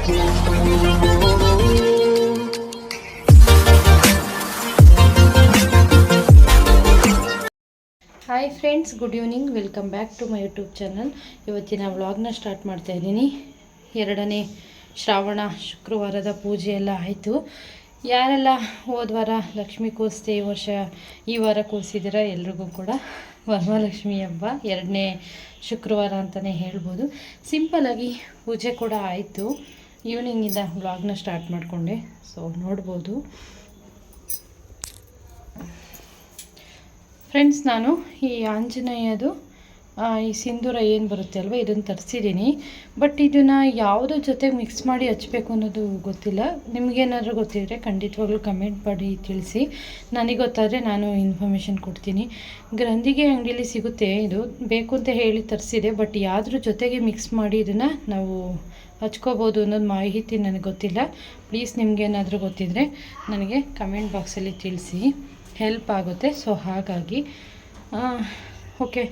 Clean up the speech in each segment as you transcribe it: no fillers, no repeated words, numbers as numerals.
Hi friends, good evening. Welcome back to my YouTube channel. ಇವತ್ತಿನ ವ್ಲಾಗ್ನ start ಮಾಡ್ತಾ ಇದ್ದೀನಿ. 2ನೇ ಶ್ರಾವಣ ಶುಕ್ರವಾರದ ಪೂಜೆ ಎಲ್ಲ ಆಯಿತು. ಯಾರೆಲ್ಲ ಹೋದ ವಾರ ಲಕ್ಷ್ಮೀ ಕೂರಿಸ್ದೆ ಈ ವಾರ ಕೂರಿಸಿದ್ದೀರ ಎಲ್ರಿಗೂ ಕೂಡ ವರಮಹಾಲಕ್ಷ್ಮಿ ಹಬ್ಬ 2ನೇ ಶುಕ್ರವಾರ ಅಂತಲೇ ಹೇಳ್ಬೋದು. ಸಿಂಪಲಾಗಿ ಪೂಜೆ ಕೂಡ ಆಯಿತು. ಈವ್ನಿಂಗಿಂದ ವ್ಲಾಗ್ನ ಸ್ಟಾರ್ಟ್ ಮಾಡಿಕೊಂಡೆ. ಸೊ ನೋಡ್ಬೋದು ಫ್ರೆಂಡ್ಸ್, ನಾನು ಈ ಆಂಜನೇಯದು ಈ ಸಿಂಧೂರ ಏನು ಬರುತ್ತೆ ಅಲ್ವ, ಇದನ್ನು ತರಿಸಿದ್ದೀನಿ. ಬಟ್ ಇದನ್ನು ಯಾವುದ್ರ ಜೊತೆ ಮಿಕ್ಸ್ ಮಾಡಿ ಹಚ್ಬೇಕು ಅನ್ನೋದು ಗೊತ್ತಿಲ್ಲ. ನಿಮಗೇನಾದರೂ ಗೊತ್ತಿದ್ದರೆ ಖಂಡಿತವಾಗ್ಲೂ ಕಮೆಂಟ್ ಮಾಡಿ ತಿಳಿಸಿ. ನನಗೆ ಗೊತ್ತಾದರೆ ನಾನು ಇನ್ಫಾರ್ಮೇಷನ್ ಕೊಡ್ತೀನಿ. ಗ್ರಂಥಿಗೆ ಅಂಗಡಿಲಿ ಸಿಗುತ್ತೆ, ಇದು ಬೇಕು ಅಂತ ಹೇಳಿ ತರಿಸಿದೆ. ಬಟ್ ಯಾವುದ್ರ ಜೊತೆಗೆ ಮಿಕ್ಸ್ ಮಾಡಿ ಇದನ್ನು ನಾವು ಹಚ್ಕೋಬೋದು ಅನ್ನೋದು ಮಾಹಿತಿ ನನಗೆ ಗೊತ್ತಿಲ್ಲ. ಪ್ಲೀಸ್ ನಿಮಗೇನಾದರೂ ಗೊತ್ತಿದ್ದರೆ ನನಗೆ ಕಮೆಂಟ್ ಬಾಕ್ಸಲ್ಲಿ ತಿಳಿಸಿ, ಹೆಲ್ಪ್ ಆಗುತ್ತೆ. ಸೊ ಹಾಗಾಗಿ ಓಕೆ,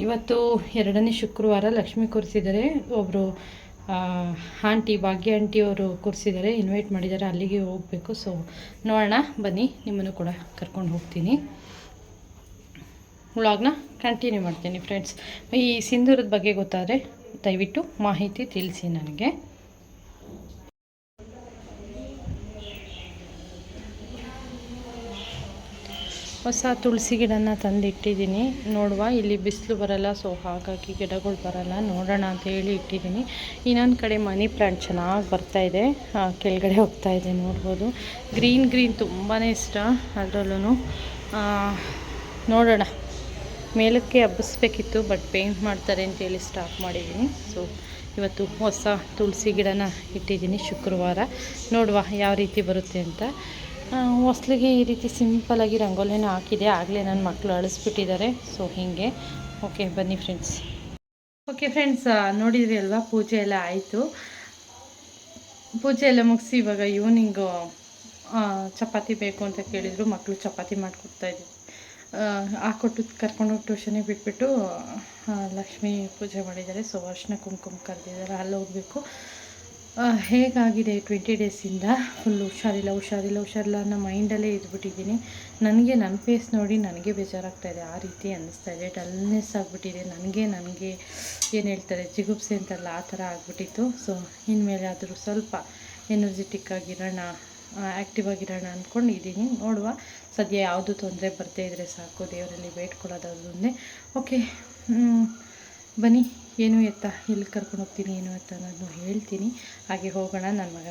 ಇವತ್ತು 2ನೇ ಶುಕ್ರವಾರ ಲಕ್ಷ್ಮಿ ಕೂರಿಸಿದ್ದಾರೆ. ಒಬ್ಬರು ಆಂಟಿ, ಭಾಗ್ಯ ಆಂಟಿ ಅವರು ಕೂರಿಸಿದ್ದಾರೆ, ಇನ್ವೈಟ್ ಮಾಡಿದ್ದಾರೆ, ಅಲ್ಲಿಗೆ ಹೋಗಬೇಕು. ಸೊ ನೋಡೋಣ, ಬನ್ನಿ, ನಿಮ್ಮನ್ನು ಕೂಡ ಕರ್ಕೊಂಡು ಹೋಗ್ತೀನಿ. ವ್ಲಾಗ್ನ ಕಂಟಿನ್ಯೂ ಮಾಡ್ತೀನಿ. ಫ್ರೆಂಡ್ಸ್, ಈ ಸಿಂಧೂರದ ಬಗ್ಗೆ ಗೊತ್ತಾದರೆ ದಯವಿಟ್ಟು ಮಾಹಿತಿ ತಿಳಿಸಿ ನನಗೆ. ಹೊಸ ತುಳಸಿ ಗಿಡನ ತಂದಿಟ್ಟಿದ್ದೀನಿ. ನೋಡುವ, ಇಲ್ಲಿ ಬಿಸಿಲು ಬರಲ್ಲ, ಸೊ ಹಾಗಾಗಿ ಗಿಡಗಳು ಬರಲ್ಲ, ನೋಡೋಣ ಅಂತ ಹೇಳಿ ಇಟ್ಟಿದ್ದೀನಿ. ಇನ್ನೊಂದು ಕಡೆ ಮನಿ ಪ್ಲ್ಯಾಂಟ್ ಚೆನ್ನಾಗಿ ಬರ್ತಾಯಿದೆ, ಕೆಳಗಡೆ ಹೋಗ್ತಾಯಿದೆ. ನೋಡ್ಬೋದು, ಗ್ರೀನ್ ತುಂಬಾ ಇಷ್ಟ. ಅದರಲ್ಲೂ ನೋಡೋಣ, ಮೇಲಕ್ಕೆ ಹಬ್ಬಿಸ್ಬೇಕಿತ್ತು, ಬಟ್ ಪೇಂಟ್ ಮಾಡ್ತಾರೆ ಅಂತೇಳಿ ಸ್ಟಾಪ್ ಮಾಡಿದ್ದೀನಿ. ಸೊ ಇವತ್ತು ಹೊಸ ತುಳಸಿ ಗಿಡನ ಇಟ್ಟಿದ್ದೀನಿ. ಶುಕ್ರವಾರ ನೋಡುವ ಯಾವ ರೀತಿ ಬರುತ್ತೆ ಅಂತ. ಹೊಸ್ಲಿಗೆ ಈ ರೀತಿ ಸಿಂಪಲಾಗಿ ರಂಗೋಲಿನ ಹಾಕಿದೆ. ಆಗಲೇ ನನ್ನ ಮಕ್ಕಳು ಅಳಿಸ್ಬಿಟ್ಟಿದ್ದಾರೆ. ಸೊ ಹೀಗೆ ಓಕೆ, ಬನ್ನಿ ಫ್ರೆಂಡ್ಸ್. ಓಕೆ ಫ್ರೆಂಡ್ಸ್, ನೋಡಿದ್ರಿ ಅಲ್ವಾ, ಪೂಜೆ ಎಲ್ಲ ಆಯಿತು. ಪೂಜೆ ಎಲ್ಲ ಮುಗಿಸಿ ಇವಾಗ ಈವ್ನಿಂಗು ಚಪಾತಿ ಬೇಕು ಅಂತ ಕೇಳಿದರು. ಮಕ್ಕಳು ಚಪಾತಿ ಮಾಡಿಕೊಡ್ತಾಯಿದ್ದೆ, ಹಾಕ್ಕೊಟ್ಟು ಕರ್ಕೊಂಡೋಗಿ ಟ್ಯೂಷನಿಗೆ ಬಿಟ್ಬಿಟ್ಟು ಲಕ್ಷ್ಮೀ ಪೂಜೆ ಮಾಡಿದ್ದಾರೆ. ಸೊ ಅರ್ಶಿನ ಕುಂಕುಮ ಕರೆದಿದ್ದಾರೆ, ಅಲ್ಲಿ ಹೋಗಬೇಕು. ಹೇಗಾಗಿದೆ 20 ಡೇಸಿಂದ ಫುಲ್ ಹುಷಾರಿಲ್ಲ ಅನ್ನೋ ಮೈಂಡಲ್ಲೇ ಇದ್ಬಿಟ್ಟಿದ್ದೀನಿ. ನನಗೆ ನನ್ನ ಫೇಸ್ ನೋಡಿ ನನಗೆ ಬೇಜಾರಾಗ್ತಾಯಿದೆ, ಆ ರೀತಿ ಅನ್ನಿಸ್ತಾಯಿದೆ. ಡಲ್ನೆಸ್ ಆಗಿಬಿಟ್ಟಿದೆ. ನನಗೆ ಏನು ಹೇಳ್ತಾರೆ, ಜಿಗುಪ್ಸೆ ಅಂತಲ್ಲ, ಆ ಥರ ಆಗಿಬಿಟ್ಟಿತ್ತು. ಸೊ ಇನ್ಮೇಲೆ ಆದರೂ ಸ್ವಲ್ಪ ಎನರ್ಜೆಟಿಕ್ ಆಗಿರೋಣ, ಆ್ಯಕ್ಟಿವ್ ಆಗಿರೋಣ ಅಂದ್ಕೊಂಡಿದ್ದೀನಿ. ನೋಡುವ, ಸದ್ಯ ಯಾವುದು ತೊಂದರೆ ಬರದೇ ಇದ್ದರೆ ಸಾಕು, ದೇವರಲ್ಲಿ ಬೇಡ್ಕೊಳ್ಳೋದೊಂದೇ. ಓಕೆ, ಬನ್ನಿ, ಏನು ಎತ್ತ ಎಲ್ಲಿ ಕರ್ಕೊಂಡು ಹೋಗ್ತೀನಿ, ಏನು ಎತ್ತ ಅನ್ನೋದನ್ನು ಹೇಳ್ತೀನಿ. ಹಾಗೆ ಹೋಗೋಣ. ನನ್ನ ಮಗ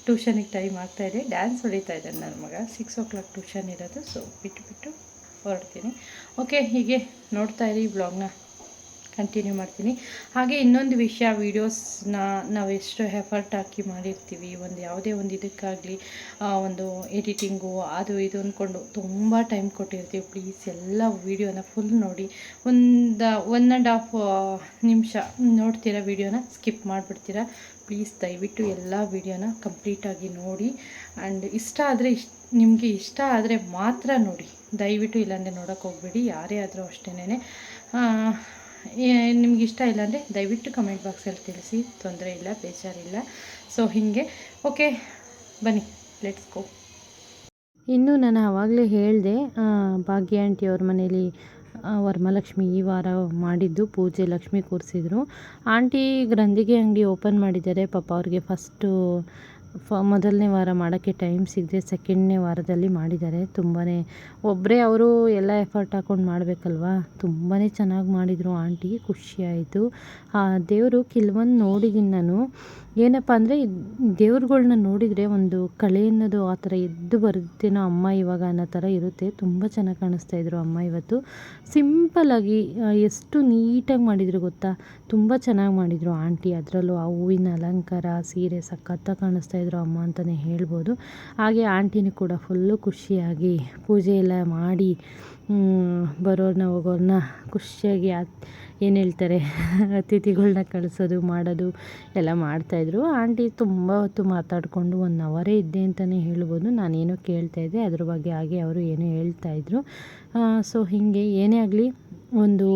ಟ್ಯೂಷನಿಗೆ ಟೈಮ್ ಆಗ್ತಾಯಿದೆ, ಡ್ಯಾನ್ಸ್ ಹೊಡಿತಾ ಇದ್ದಾನೆ ನನ್ನ ಮಗ. 6 o'clock ಟ್ಯೂಷನ್ ಇರೋದು. ಸೊ ಬಿಟ್ಟು ಹೊರಡ್ತೀನಿ. ಓಕೆ, ಹೀಗೆ ನೋಡ್ತಾ ಇರಿ, ಬ್ಲಾಗ್ನ ಕಂಟಿನ್ಯೂ ಮಾಡ್ತೀನಿ. ಹಾಗೆ ಇನ್ನೊಂದು ವಿಷಯ, ವೀಡಿಯೋಸ್ನ ನಾವು ಎಷ್ಟು ಎಫರ್ಟ್ ಹಾಕಿ ಮಾಡಿರ್ತೀವಿ, ಯಾವುದೇ ಒಂದು ಇದಕ್ಕಾಗಲಿ, ಒಂದು ಎಡಿಟಿಂಗು ಅದು ಇದು ಅಂದ್ಕೊಂಡು ತುಂಬ ಟೈಮ್ ಕೊಟ್ಟಿರ್ತೀವಿ. ಪ್ಲೀಸ್ ಎಲ್ಲ ವೀಡಿಯೋನ ಫುಲ್ ನೋಡಿ. 1.5 ನಿಮಿಷ ನೋಡ್ತೀರಾ ವೀಡಿಯೋನ, ಸ್ಕಿಪ್ ಮಾಡಿಬಿಡ್ತೀರಾ. ಪ್ಲೀಸ್ ದಯವಿಟ್ಟು ಎಲ್ಲ ವೀಡಿಯೋನ ಕಂಪ್ಲೀಟಾಗಿ ನೋಡಿ. ಆ್ಯಂಡ್ ನಿಮಗೆ ಇಷ್ಟ ಆದರೆ ಮಾತ್ರ ನೋಡಿ, ದಯವಿಟ್ಟು. ಇಲ್ಲಾಂದರೆ ನೋಡೋಕ್ಕೆ ಹೋಗಬೇಡಿ, ಯಾರೇ ಆದರೂ ಅಷ್ಟೇನೆ. ನಿಮ್ಗೆ ಇಷ್ಟ ಇಲ್ಲ ಅಂದರೆ ದಯವಿಟ್ಟು ಕಮೆಂಟ್ ಬಾಕ್ಸಲ್ಲಿ ತಿಳಿಸಿ, ತೊಂದರೆ ಇಲ್ಲ, ಬೇಜಾರಿಲ್ಲ. ಸೊ ಹೀಗೆ ಓಕೆ, ಬನ್ನಿ, ಲೆಟ್ಸ್ ಗೋ. ಇನ್ನು ನಾನು ಆವಾಗಲೇ ಹೇಳಿದೆ, ಭಾಗ್ಯ ಆಂಟಿ ಅವ್ರ ಮನೇಲಿ ವರಮಹಾಲಕ್ಷ್ಮಿ ಈ ವಾರ ಮಾಡಿದ್ದು ಪೂಜೆ, ಲಕ್ಷ್ಮಿ ಕೂರಿಸಿದ್ರು. ಆಂಟಿ ಗ್ರಂಥಿಗೆ ಅಂಗಡಿ ಓಪನ್ ಮಾಡಿದ್ದಾರೆ. ಪಾಪ ಅವ್ರಿಗೆ ಮೊದಲನೇ ವಾರ ಮಾಡೋಕ್ಕೆ ಟೈಮ್ ಸಿಗದೆ 2ನೇ ವಾರದಲ್ಲಿ ಮಾಡಿದ್ದಾರೆ. ತುಂಬಾ ಒಬ್ಬರೇ ಅವರು ಎಲ್ಲ ಎಫರ್ಟ್ ಹಾಕ್ಕೊಂಡು ಮಾಡಬೇಕಲ್ವಾ. ತುಂಬಾ ಚೆನ್ನಾಗಿ ಮಾಡಿದರು ಆಂಟಿ, ಖುಷಿಯಾಯಿತು. ದೇವರು ಕೆಲವೊಂದು ನೋಡಿದ್ದೀನಿ ನಾನು. ಏನಪ್ಪ ಅಂದರೆ, ದೇವ್ರುಗಳ್ನ ನೋಡಿದರೆ ಒಂದು ಕಳೆ ಅನ್ನೋದು ಆ ಥರ ಎದ್ದು ಬರುತ್ತೇನೋ ಅಮ್ಮ ಇವಾಗ ಅನ್ನೋ ಥರ ಇರುತ್ತೆ. ತುಂಬ ಚೆನ್ನಾಗಿ ಕಾಣಿಸ್ತಾಯಿದ್ರು ಅಮ್ಮ ಇವತ್ತು. ಸಿಂಪಲ್ಲಾಗಿ ಎಷ್ಟು ನೀಟಾಗಿ ಮಾಡಿದರು ಗೊತ್ತಾ, ತುಂಬ ಚೆನ್ನಾಗಿ ಮಾಡಿದರು ಆಂಟಿ. ಅದರಲ್ಲೂ ಆ ಹೂವಿನ ಅಲಂಕಾರ, ಸೀರೆ ಸಖತ್ತಾಗಿ ಕಾಣಿಸ್ತಾಯಿದ್ರು ಅಮ್ಮ ಅಂತಲೇ ಹೇಳ್ಬೋದು. ಹಾಗೆ ಆಂಟಿನೂ ಕೂಡ ಫುಲ್ಲು ಖುಷಿಯಾಗಿ ಪೂಜೆ ಎಲ್ಲ ಮಾಡಿ ಬರೋರನ್ನ ಹೋಗೋರನ್ನ ಖುಷಿಯಾಗಿ ಏನು ಹೇಳ್ತಾರೆ, ಅತಿಥಿಗಳ್ನ ಕಳಿಸೋದು ಮಾಡೋದು ಎಲ್ಲ ಮಾಡ್ತಾಯಿದ್ರು. ಆಂಟಿ ತುಂಬ ಹೊತ್ತು ಮಾತಾಡಿಕೊಂಡು 1 ಅವರೇ ಇದ್ದೆ ಅಂತಲೇ ಹೇಳ್ಬೋದು. ನಾನೇನೋ ಕೇಳ್ತಾಯಿದ್ದೆ ಅದ್ರ ಬಗ್ಗೆ, ಹಾಗೆ ಅವರು ಏನೋ ಹೇಳ್ತಾಯಿದ್ರು. ಸೊ ಹೀಗೆ ಏನೇ ಆಗಲಿ, ಒಂದು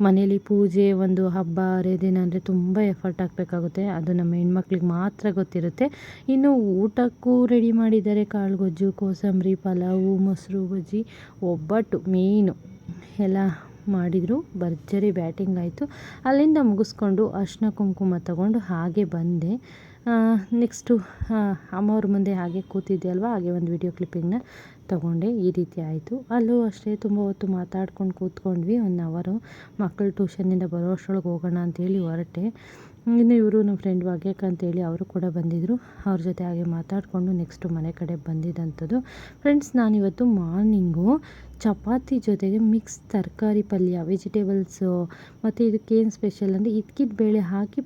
ಮನೇಲಿ ಪೂಜೆ, ಒಂದು ಹಬ್ಬ ಹರಿದಿನ ಅಂದರೆ ತುಂಬ ಎಫರ್ಟ್ ಹಾಕಬೇಕಾಗುತ್ತೆ. ಅದು ನಮ್ಮ ಹೆಣ್ಮಕ್ಳಿಗೆ ಮಾತ್ರ ಗೊತ್ತಿರುತ್ತೆ. ಇನ್ನು ಊಟಕ್ಕೂ ರೆಡಿ ಮಾಡಿದ್ದಾರೆ. ಕಾಳುಗೊಜ್ಜು, ಕೋಸಂಬರಿ, ಪಲಾವು, ಮೊಸರು ಬಜ್ಜಿ, ಒಬ್ಬಟ್ಟು ಮೇಯ್ನು ಎಲ್ಲ ಮಾಡಿದರು. ಭರ್ಜರಿ ಬ್ಯಾಟಿಂಗ್ ಆಯಿತು. ಅಲ್ಲಿಂದ ಮುಗಿಸ್ಕೊಂಡು ಅರಿಶಿನ ಕುಂಕುಮ ತಗೊಂಡು ಹಾಗೆ ಬಂದೆ. ನೆಕ್ಸ್ಟು ಅಮ್ಮವ್ರ ಮುಂದೆ ಹಾಗೆ ಕೂತಿದ್ದೆ ಅಲ್ವಾ, ಹಾಗೆ ಒಂದು ವಿಡಿಯೋ ಕ್ಲಿಪ್ಪಿಂಗ್ನ ತೊಗೊಂಡೆ. ಈ ರೀತಿ ಆಯಿತು. ಅಲ್ಲೂ ಅಷ್ಟೇ ತುಂಬ ಹೊತ್ತು ಮಾತಾಡ್ಕೊಂಡು ಕೂತ್ಕೊಂಡ್ವಿ. 1 ಅವರು ಮಕ್ಕಳು ಟ್ಯೂಷನ್ನಿಂದ ಬರೋ ಅಷ್ಟರೊಳಗೆ ಹೋಗೋಣ ಅಂತೇಳಿ ಹೊರಟೆ. ಇನ್ನು ಇವರು ನಮ್ಮ ಫ್ರೆಂಡ್ ಭಾಗ್ಯಕ್ಕ ಅಂತೇಳಿ ಅವರು ಕೂಡ ಬಂದಿದ್ದರು. ಅವ್ರ ಜೊತೆ ಹಾಗೆ ಮಾತಾಡಿಕೊಂಡು ನೆಕ್ಸ್ಟು ಮನೆ ಕಡೆ ಬಂದಿದ್ದಂಥದ್ದು. ಫ್ರೆಂಡ್ಸ್, ನಾನಿವತ್ತು ಮಾರ್ನಿಂಗು ಚಪಾತಿ ಜೊತೆಗೆ ಮಿಕ್ಸ್ ತರಕಾರಿ ಪಲ್ಯ, ವೆಜಿಟೇಬಲ್ಸು ಮತ್ತು ಇದಕ್ಕೇನು ಸ್ಪೆಷಲ್ ಅಂದರೆ ಇದ್ಕಿದ ಬೇಳೆ ಹಾಕಿ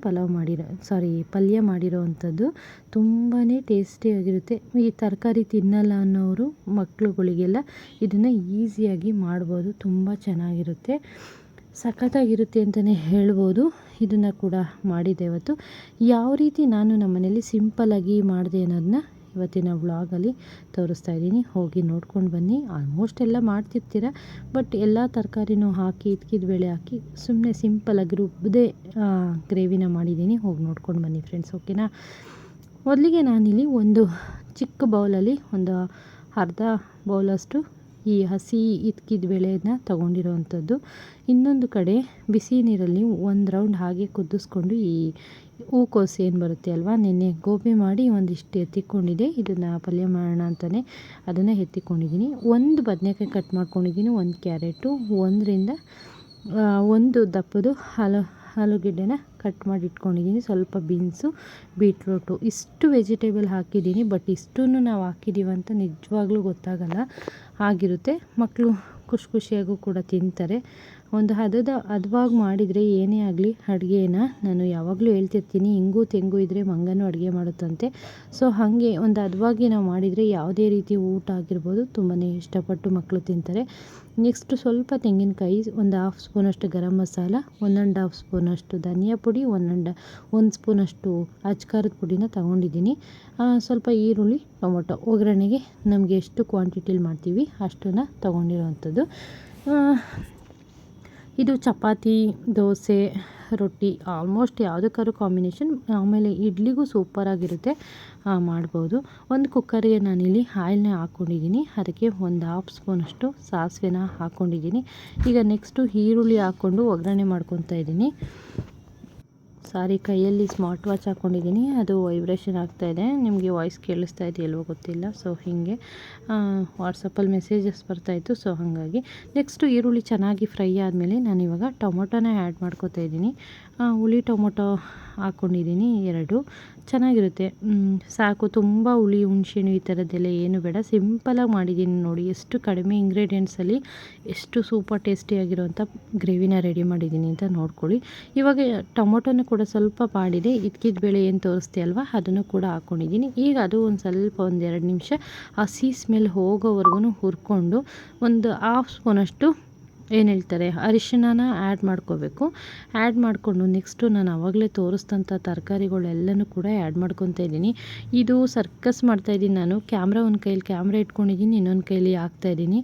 ಪಲ್ಯ ಮಾಡಿರೋ ಅಂಥದ್ದು. ತುಂಬಾ ಟೇಸ್ಟಿಯಾಗಿರುತ್ತೆ. ಈ ತರಕಾರಿ ತಿನ್ನಲ್ಲ ಅನ್ನೋರು ಮಕ್ಳುಗಳಿಗೆಲ್ಲ ಇದನ್ನು ಈಸಿಯಾಗಿ ಮಾಡ್ಬೋದು. ತುಂಬ ಚೆನ್ನಾಗಿರುತ್ತೆ, ಸಖತ್ತಾಗಿರುತ್ತೆ ಅಂತಲೇ ಹೇಳ್ಬೋದು. ಇದನ್ನು ಕೂಡ ಮಾಡಿದ್ದೆ ಇವತ್ತು. ಯಾವ ರೀತಿ ನಾನು ನಮ್ಮ ಮನೇಲಿ ಸಿಂಪಲ್ಲಾಗಿ ಮಾಡಿದೆ ಅನ್ನೋದನ್ನ ಇವತ್ತಿನ ವ್ಲಾಗಲ್ಲಿ ತೋರಿಸ್ತಾ ಇದ್ದೀನಿ. ಹೋಗಿ ನೋಡ್ಕೊಂಡು ಬನ್ನಿ. ಆಲ್ಮೋಸ್ಟ್ ಎಲ್ಲ ಮಾಡ್ತಿರ್ತೀರ, ಬಟ್ ಎಲ್ಲ ತರಕಾರಿನೂ ಹಾಕಿ ಇದ್ಕಿದ ಬೇಳೆ ಹಾಕಿ ಸುಮ್ಮನೆ ಸಿಂಪಲ್ಲಾಗಿ ರುಬ್ಬದೆ ಗ್ರೇವಿನ ಮಾಡಿದ್ದೀನಿ. ಹೋಗಿ ನೋಡ್ಕೊಂಡು ಬನ್ನಿ ಫ್ರೆಂಡ್ಸ್, ಓಕೆನಾ. ಮೊದಲಿಗೆ ನಾನಿಲ್ಲಿ ಒಂದು ಚಿಕ್ಕ ಬೌಲಲ್ಲಿ ಒಂದು ಅರ್ಧ ಬೌಲಷ್ಟು ಈ ಹಸಿ ಇದ್ಕಿದ ಬೇಳೆನ ತೊಗೊಂಡಿರೋವಂಥದ್ದು. ಇನ್ನೊಂದು ಕಡೆ ಬಿಸಿ ನೀರಲ್ಲಿ 1 ರೌಂಡ್ ಹಾಗೆ ಕುದಿಸ್ಕೊಂಡು ಈ ಹೂಕೋಸು ಏನು ಬರುತ್ತೆ ಅಲ್ವಾ, ನೆನ್ನೆ ಗೋಬಿ ಮಾಡಿ ಒಂದಿಷ್ಟು ಎತ್ತಿಕೊಂಡಿದ್ದೆ. ಇದನ್ನು ಪಲ್ಯ ಮಾಡೋಣ ಅಂತಲೇ ಅದನ್ನು ಎತ್ತಿಕೊಂಡಿದ್ದೀನಿ. 1 ಬದನೆಕಾಯಿ ಕಟ್ ಮಾಡ್ಕೊಂಡಿದ್ದೀನಿ, 1 ಕ್ಯಾರೆಟು, 1 ದಪ್ಪದು ಆಲೂಗೆಡ್ಡೆನ ಕಟ್ ಮಾಡಿ ಇಟ್ಕೊಂಡಿದ್ದೀನಿ, ಸ್ವಲ್ಪ ಬೀನ್ಸು, ಬೀಟ್ರೂಟು, ಇಷ್ಟು ವೆಜಿಟೇಬಲ್ ಹಾಕಿದ್ದೀನಿ. ಬಟ್ ಇಷ್ಟನ್ನು ನಾವು ಹಾಕಿದ್ದೀವಂತ ನಿಜವಾಗ್ಲೂ ಗೊತ್ತಾಗಲ್ಲ, ಆಗಿರುತ್ತೆ. ಮಕ್ಕಳು ಖುಷಿಯಾಗೂ ಕೂಡ ತಿಂತಾರೆ. ಒಂದು ಹದವಾಗಿ ಮಾಡಿದರೆ ಏನೇ ಆಗಲಿ ಅಡುಗೆನ, ನಾನು ಯಾವಾಗಲೂ ಹೇಳ್ತಿರ್ತೀನಿ, ಇಂಗು ತೆಂಗು ಇದ್ದರೆ ಮಂಗನೂ ಅಡುಗೆ ಮಾಡುತ್ತಂತೆ. ಸೊ ಹಾಗೆ ಒಂದು ಹದವಾಗಿ ನಾವು ಮಾಡಿದರೆ ಯಾವುದೇ ರೀತಿ ಊಟ ಆಗಿರ್ಬೋದು ತುಂಬಾ ಇಷ್ಟಪಟ್ಟು ಮಕ್ಕಳು ತಿಂತಾರೆ. ನೆಕ್ಸ್ಟು ಸ್ವಲ್ಪ ತೆಂಗಿನಕಾಯಿ, 1/2 ಸ್ಪೂನಷ್ಟು ಗರಂ ಮಸಾಲ, 1.5 ಸ್ಪೂನಷ್ಟು ಧನಿಯಾ ಪುಡಿ, 1 ಸ್ಪೂನಷ್ಟು ಅಚ್ಕಾರದ ಪುಡಿನ ತೊಗೊಂಡಿದ್ದೀನಿ. ಸ್ವಲ್ಪ ಈರುಳ್ಳಿ, ಟೊಮೊಟೊ ಒಗ್ಗರಣೆಗೆ ನಮಗೆ ಎಷ್ಟು ಕ್ವಾಂಟಿಟಿಲಿ ಮಾಡ್ತೀವಿ ಅಷ್ಟನ್ನು ತೊಗೊಂಡಿರೋವಂಥದ್ದು. ಇದು ಚಪಾತಿ, ದೋಸೆ, ರೊಟ್ಟಿ ಆಲ್ಮೋಸ್ಟ್ ಯಾವುದಕ್ಕಾದ್ರೂ ಕಾಂಬಿನೇಷನ್. ಆಮೇಲೆ ಇಡ್ಲಿಗೂ ಸೂಪರಾಗಿರುತ್ತೆ, ಮಾಡ್ಬೋದು. ಒಂದು ಕುಕ್ಕರಿಗೆ ನಾನಿಲ್ಲಿ ಆಯಿಲ್ನ ಹಾಕ್ಕೊಂಡಿದ್ದೀನಿ. ಅದಕ್ಕೆ 1/2 ಸ್ಪೂನಷ್ಟು ಸಾಸಿವೆನ ಹಾಕ್ಕೊಂಡಿದ್ದೀನಿ. ಈಗ ನೆಕ್ಸ್ಟು ಈರುಳ್ಳಿ ಹಾಕ್ಕೊಂಡು ಒಗ್ಗರಣೆ ಮಾಡ್ಕೊತಾ ಇದ್ದೀನಿ. ಕೈಯಲ್ಲಿ ಸ್ಮಾರ್ಟ್ ವಾಚ್ ಹಾಕ್ಕೊಂಡಿದ್ದೀನಿ, ಅದು ವೈಬ್ರೇಷನ್ ಆಗ್ತಾಯಿದೆ. ನಿಮಗೆ ವಾಯ್ಸ್ ಕೇಳಿಸ್ತಾ ಇದೆಯಲ್ವೋ ಗೊತ್ತಿಲ್ಲ. ಸೊ ಹೀಗೆ ವಾಟ್ಸಪ್ಪಲ್ಲಿ ಮೆಸೇಜಸ್ ಬರ್ತಾಯಿತ್ತು. ಸೊ ಹಾಗಾಗಿ ನೆಕ್ಸ್ಟು ಈರುಳ್ಳಿ ಚೆನ್ನಾಗಿ ಫ್ರೈ ಆದಮೇಲೆ ನಾನಿವಾಗ ಟೊಮೊಟೊನ ಆ್ಯಡ್ ಮಾಡ್ಕೊತಾ ಇದ್ದೀನಿ. ಹುಳಿ ಟೊಮೊಟೊ ಹಾಕ್ಕೊಂಡಿದ್ದೀನಿ 2. ಚೆನ್ನಾಗಿರುತ್ತೆ, ಸಾಕು. ತುಂಬ ಹುಳಿ ಹುಣಸೆಹಣ್ಣು ಈ ಥರದ್ದೆಲ್ಲ ಏನು ಬೇಡ, ಸಿಂಪಲಾಗಿ ಮಾಡಿದ್ದೀನಿ ನೋಡಿ. ಎಷ್ಟು ಕಡಿಮೆ ಇಂಗ್ರೀಡಿಯೆಂಟ್ಸಲ್ಲಿ ಎಷ್ಟು ಸೂಪರ್ ಟೇಸ್ಟಿಯಾಗಿರೋಂಥ ಗ್ರೇವಿನ ರೆಡಿ ಮಾಡಿದ್ದೀನಿ ಅಂತ ನೋಡ್ಕೊಳ್ಳಿ. ಇವಾಗ ಟೊಮೊಟೊನೂ ಕೂಡ ಸ್ವಲ್ಪ ಬಾಡಿದೆ. ಇದ್ಕಿದ ಬೇಳೆ ಏನು ತೋರಿಸ್ತೆ ಅಲ್ವಾ, ಅದನ್ನು ಕೂಡ ಹಾಕ್ಕೊಂಡಿದ್ದೀನಿ. ಈಗ ಅದು ಒಂದು ಸ್ವಲ್ಪ 1-2 ನಿಮಿಷ ಹಸಿ ಸ್ಮೆಲ್ ಹೋಗೋವರೆಗೂ ಹುರ್ಕೊಂಡು 1/2 ಸ್ಪೂನಷ್ಟು ಏನು ಹೇಳ್ತಾರೆ ಅರಿಶಿಣನ ಆ್ಯಡ್ ಮಾಡ್ಕೋಬೇಕು. ಆ್ಯಡ್ ಮಾಡಿಕೊಂಡು ನೆಕ್ಸ್ಟು ನಾನು ಆವಾಗಲೇ ತೋರಿಸಿದಂಥ ತರಕಾರಿಗಳೆಲ್ಲನೂ ಕೂಡ ಆ್ಯಡ್ ಮಾಡ್ಕೊತಾ ಇದ್ದೀನಿ. ಇದು ಸರ್ಕಸ್ ಮಾಡ್ತಾಯಿದ್ದೀನಿ ನಾನು. ಒಂದು ಕೈಯಲ್ಲಿ ಕ್ಯಾಮ್ರಾ ಇಟ್ಕೊಂಡಿದ್ದೀನಿ, ಇನ್ನೊಂದು ಕೈಯಲ್ಲಿ ಹಾಕ್ತಾಯಿದ್ದೀನಿ.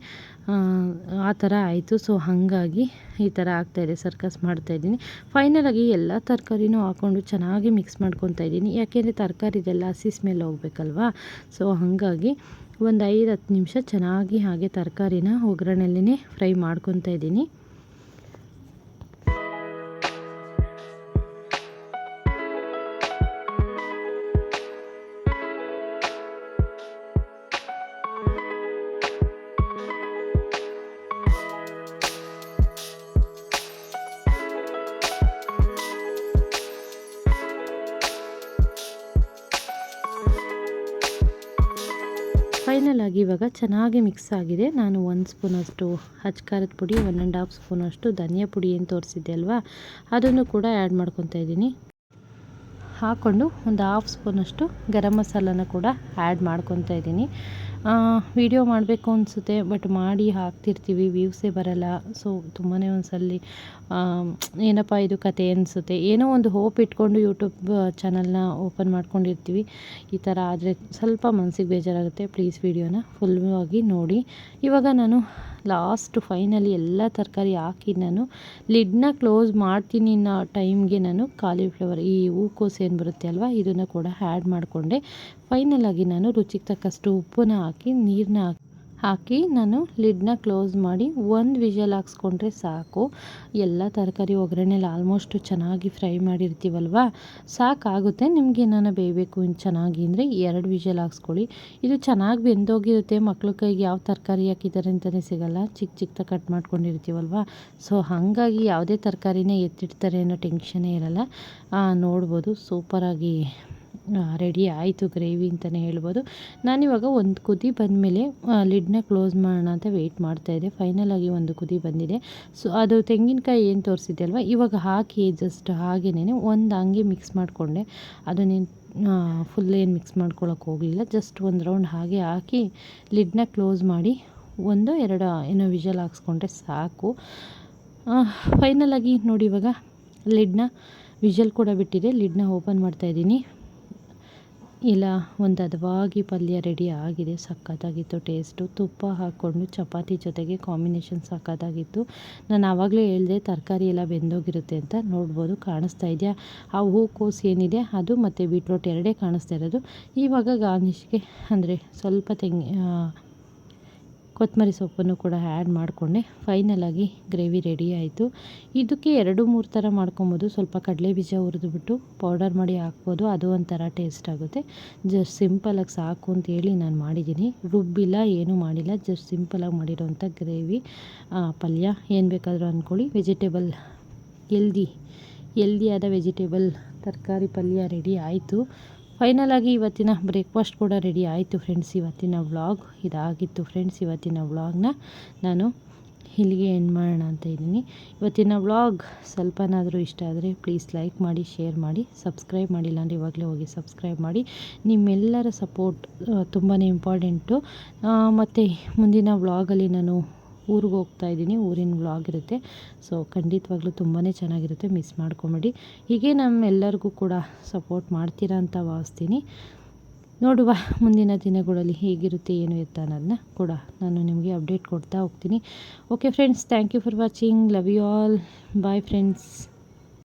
ಆ ಥರ ಆಯಿತು. ಸೊ ಹಾಗಾಗಿ ಈ ಥರ ಆಗ್ತಾಯಿದೆ, ಸರ್ಕಸ್ ಮಾಡ್ತಾಯಿದ್ದೀನಿ. ಫೈನಲಾಗಿ ಎಲ್ಲ ತರಕಾರಿನೂ ಹಾಕ್ಕೊಂಡು ಚೆನ್ನಾಗಿ ಮಿಕ್ಸ್ ಮಾಡ್ಕೊತಾ ಇದ್ದೀನಿ. ಯಾಕೆಂದರೆ ತರಕಾರಿದೆಲ್ಲ ಹಸಿ ಸ್ಮೆಲ್ ಹೋಗ್ಬೇಕಲ್ವಾ. ಸೊ ಹಾಗಾಗಿ ಒಂದು 5-10 ನಿಮಿಷ ಚೆನ್ನಾಗಿ ಹಾಗೆ ತರಕಾರಿನ ಒಗ್ಗರಣೆಯಲ್ಲೇ ಫ್ರೈ ಮಾಡ್ಕೊತಾ ಇದ್ದೀನಿ. ಫೈನಲ್ ಆಗಿ ಇವಾಗ ಚೆನ್ನಾಗಿ ಮಿಕ್ಸ್ ಆಗಿದೆ. ನಾನು 1 ಸ್ಪೂನಷ್ಟು ಅಚ್ಕಾರದ ಪುಡಿ, 1.5 ಸ್ಪೂನಷ್ಟು ಧನಿಯಾ ಪುಡಿ ಏನು ತೋರಿಸಿದ್ದೆ ಅಲ್ವಾ, ಅದನ್ನು ಕೂಡ ಆ್ಯಡ್ ಮಾಡ್ಕೊತಾ ಇದ್ದೀನಿ. ಹಾಕ್ಕೊಂಡು 1/2 ಸ್ಪೂನಷ್ಟು ಗರಂ ಮಸಾಲನ ಕೂಡ ಆ್ಯಡ್ ಮಾಡ್ಕೊತಾ ಇದ್ದೀನಿ. ವಿಡಿಯೋ ಮಾಡಬೇಕು ಅನಿಸುತ್ತೆ, ಬಟ್ ಮಾಡಿ ಹಾಕ್ತಿರ್ತೀವಿ, ವ್ಯೂಸೇ ಬರಲ್ಲ. ಸೊ ತುಂಬಾ ಒಂದ್ಸಲಿ ಏನಪ್ಪ ಇದು ಕತೆ ಅನಿಸುತ್ತೆ. ಏನೋ ಒಂದು ಹೋಪ್ ಇಟ್ಕೊಂಡು ಯೂಟ್ಯೂಬ್ ಚಾನಲ್ನ ಓಪನ್ ಮಾಡ್ಕೊಂಡಿರ್ತೀವಿ, ಈ ಥರ ಆದರೆ ಸ್ವಲ್ಪ ಮನಸ್ಸಿಗೆ ಬೇಜಾರಾಗುತ್ತೆ. ಪ್ಲೀಸ್ ವಿಡಿಯೋನ ಫುಲ್ಲಾಗಿ ನೋಡಿ. ಇವಾಗ ನಾನು ಲಾಸ್ಟ್ ಫೈನಲಿ ಎಲ್ಲ ತರಕಾರಿ ಹಾಕಿ ನಾನು ಲಿಡ್ನ ಕ್ಲೋಸ್ ಮಾಡ್ತೀನಿ ಅನ್ನೋ ಟೈಮ್ಗೆ ನಾನು ಕಾಲಿಫ್ಲವರ್, ಈ ಹೂಕೋಸು ಏನು ಬರುತ್ತೆ ಅಲ್ವಾ, ಇದನ್ನು ಕೂಡ ಆ್ಯಡ್ ಮಾಡಿಕೊಂಡೆ. ಫೈನಲಾಗಿ ನಾನು ರುಚಿಗೆ ತಕ್ಕಷ್ಟು ಉಪ್ಪನ್ನ ಹಾಕಿ ನೀರನ್ನ ಹಾಕಿ ನಾನು ಲಿಡ್ನ ಕ್ಲೋಸ್ ಮಾಡಿ ಒಂದು ವಿಷಲ್ ಹಾಕ್ಸ್ಕೊಂಡ್ರೆ ಸಾಕು. ಎಲ್ಲ ತರಕಾರಿ ಒಗ್ಗರಣೆಲಿ ಆಲ್ಮೋಸ್ಟ್ ಚೆನ್ನಾಗಿ ಫ್ರೈ ಮಾಡಿರ್ತೀವಲ್ವ, ಸಾಕಾಗುತ್ತೆ. ನಿಮಗೆ ಏನಾನ ಬೇಯಬೇಕು ಇನ್ನು ಚೆನ್ನಾಗಿ ಅಂದರೆ 2 ವಿಷಲ್ ಹಾಕ್ಸ್ಕೊಳ್ಳಿ. ಇದು ಚೆನ್ನಾಗಿ ಬೆಂದೋಗಿರುತ್ತೆ, ಮಕ್ಳ ಕೈಗೆ ಯಾವ ತರಕಾರಿ ಹಾಕಿದ್ದಾರೆ ಅಂತಲೇ ಸಿಗಲ್ಲ, ಚಿಕ್ಕ ಚಿಕ್ಕದಾಗಿ ಕಟ್ ಮಾಡ್ಕೊಂಡಿರ್ತೀವಲ್ವ. ಸೊ ಹಾಗಾಗಿ ಯಾವುದೇ ತರಕಾರಿನೇ ಎತ್ತಿಡ್ತಾರೆ ಅನ್ನೋ ಟೆನ್ಷನ್ನೇ ಇರಲ್ಲ. ನೋಡ್ಬೋದು ಸೂಪರಾಗಿ ರೆಡಿ ಆಯಿತು ಗ್ರೇವಿ ಅಂತಲೇ ಹೇಳ್ಬೋದು. ನಾನಿವಾಗ ಒಂದು ಕುದಿ ಬಂದಮೇಲೆ ಲಿಡ್ನ ಕ್ಲೋಸ್ ಮಾಡೋಣ ಅಂತ ವೆಯ್ಟ್ ಮಾಡ್ತಾಯಿದ್ದೆ. ಫೈನಲಾಗಿ ಒಂದು ಕುದಿ ಬಂದಿದೆ. ಸೊ ಅದು ತೆಂಗಿನಕಾಯಿ ಏನು ತೋರಿಸಿದ್ದೆ ಅಲ್ವ, ಇವಾಗ ಹಾಕಿ ಜಸ್ಟ್ ಹಾಗೇನೆ ಒಂದು ಹಂಗೆ ಮಿಕ್ಸ್ ಮಾಡಿಕೊಂಡೆ. ಅದನ್ನೇನು ಫುಲ್ ಏನು ಮಿಕ್ಸ್ ಮಾಡ್ಕೊಳ್ಳೋಕೆ ಹೋಗಲಿಲ್ಲ, ಜಸ್ಟ್ ಒಂದು ರೌಂಡ್ ಹಾಗೆ ಹಾಕಿ ಲಿಡ್ನ ಕ್ಲೋಸ್ ಮಾಡಿ 1-2 ಏನೋ ವಿಷಲ್ ಹಾಕ್ಸ್ಕೊಂಡ್ರೆ ಸಾಕು. ಫೈನಲಾಗಿ ನೋಡಿ ಇವಾಗ ಲಿಡ್ನ ವಿಷಲ್ ಕೂಡ ಬಿಟ್ಟಿದೆ. ಲಿಡ್ನ ಓಪನ್ ಮಾಡ್ತಾಯಿದ್ದೀನಿ. ಇಲ್ಲ ಒಂದು ಹದವಾಗಿ ಪಲ್ಯ ರೆಡಿ ಆಗಿದೆ. ಸಖತ್ತಾಗಿತ್ತು ಟೇಸ್ಟು. ತುಪ್ಪ ಹಾಕ್ಕೊಂಡು ಚಪಾತಿ ಜೊತೆಗೆ ಕಾಂಬಿನೇಷನ್ ಸಖತ್ತಾಗಿತ್ತು. ನಾನು ಆವಾಗಲೇ ಹೇಳಿದೆ ತರಕಾರಿ ಎಲ್ಲ ಬೆಂದೋಗಿರುತ್ತೆ ಅಂತ. ನೋಡ್ಬೋದು, ಕಾಣಿಸ್ತಾ ಇದೆಯಾ ಆ ಹೂಕೋಸು ಏನಿದೆ ಅದು ಮತ್ತು ಬೀಟ್ರೋಟ್ ಎರಡೇ ಕಾಣಿಸ್ತಾ ಇರೋದು. ಇವಾಗ ಗಾರ್ನಿಷ್ಗೆ ಅಂದರೆ ಸ್ವಲ್ಪ ಕೊತ್ತಂಬರಿ ಸೊಪ್ಪನ್ನು ಕೂಡ ಆ್ಯಡ್ ಮಾಡಿಕೊಂಡೆ. ಫೈನಲಾಗಿ ಗ್ರೇವಿ ರೆಡಿ ಆಯಿತು. ಇದಕ್ಕೆ 2-3 ಥರ ಮಾಡ್ಕೊಬೋದು. ಸ್ವಲ್ಪ ಕಡಲೆ ಬೀಜ ಹುರಿದುಬಿಟ್ಟು ಪೌಡರ್ ಮಾಡಿ ಹಾಕ್ಬೋದು, ಅದು ಒಂಥರ ಟೇಸ್ಟ್ ಆಗುತ್ತೆ. ಜಸ್ಟ್ ಸಿಂಪಲಾಗಿ ಸಾಕು ಅಂತೇಳಿ ನಾನು ಮಾಡಿದ್ದೀನಿ. ರುಬ್ಬಿಲ್ಲ, ಏನೂ ಮಾಡಿಲ್ಲ, ಜಸ್ಟ್ ಸಿಂಪಲಾಗಿ ಮಾಡಿರೋವಂಥ ಗ್ರೇವಿ ಪಲ್ಯ. ಏನು ಬೇಕಾದರೂ ಅಂದ್ಕೊಳ್ಳಿ. ವೆಜಿಟೇಬಲ್ ಹೆಲ್ದಿಯಾದ ವೆಜಿಟೇಬಲ್ ತರಕಾರಿ ಪಲ್ಯ ರೆಡಿ ಆಯಿತು. ಫೈನಲಾಗಿ ಇವತ್ತಿನ ಬ್ರೇಕ್ಫಾಸ್ಟ್ ಕೂಡ ರೆಡಿ ಆಯಿತು ಫ್ರೆಂಡ್ಸ್. ಇವತ್ತಿನ ವ್ಲಾಗ್ ಇದಾಗಿತ್ತು ಫ್ರೆಂಡ್ಸ್. ಇವತ್ತಿನ ವ್ಲಾಗ್ನ ನಾನು ಇಲ್ಲಿಗೆ ಎಂಡ್ ಮಾಡೋಣ ಅಂತ ಇದ್ದೀನಿ. ಇವತ್ತಿನ ವ್ಲಾಗ್ ಸ್ವಲ್ಪನಾದರೂ ಇಷ್ಟ ಆದರೆ ಪ್ಲೀಸ್ ಲೈಕ್ ಮಾಡಿ, ಶೇರ್ ಮಾಡಿ, ಸಬ್ಸ್ಕ್ರೈಬ್ ಮಾಡಿಲ್ಲ ಅಂದರೆ ಇವಾಗಲೇ ಹೋಗಿ ಸಬ್ಸ್ಕ್ರೈಬ್ ಮಾಡಿ. ನಿಮ್ಮೆಲ್ಲರ ಸಪೋರ್ಟ್ ತುಂಬಾ ಇಂಪಾರ್ಟೆಂಟು. ಮತ್ತು ಮುಂದಿನ ವ್ಲಾಗಲ್ಲಿ ನಾನು ಊರಿಗೆ ಹೋಗ್ತಾಯಿದ್ದೀನಿ, ಊರಿನ ವ್ಲಾಗ್ ಇರುತ್ತೆ. ಸೊ ಖಂಡಿತವಾಗ್ಲೂ ತುಂಬಾ ಚೆನ್ನಾಗಿರುತ್ತೆ, ಮಿಸ್ ಮಾಡ್ಕೊಬೇಡಿ. ಹೀಗೆ ನಮ್ಮೆಲ್ಲರಿಗೂ ಕೂಡ ಸಪೋರ್ಟ್ ಮಾಡ್ತೀರಾ ಅಂತ ಭಾವಿಸ್ತೀನಿ. ನೋಡುವ ಮುಂದಿನ ದಿನಗಳಲ್ಲಿ ಹೇಗಿರುತ್ತೆ ಏನು ಎತ್ತ ಅನ್ನೋದನ್ನ ಕೂಡ ನಾನು ನಿಮಗೆ ಅಪ್ಡೇಟ್ ಕೊಡ್ತಾ ಹೋಗ್ತೀನಿ. Okay friends, thank you for watching. Love you all. Bye friends.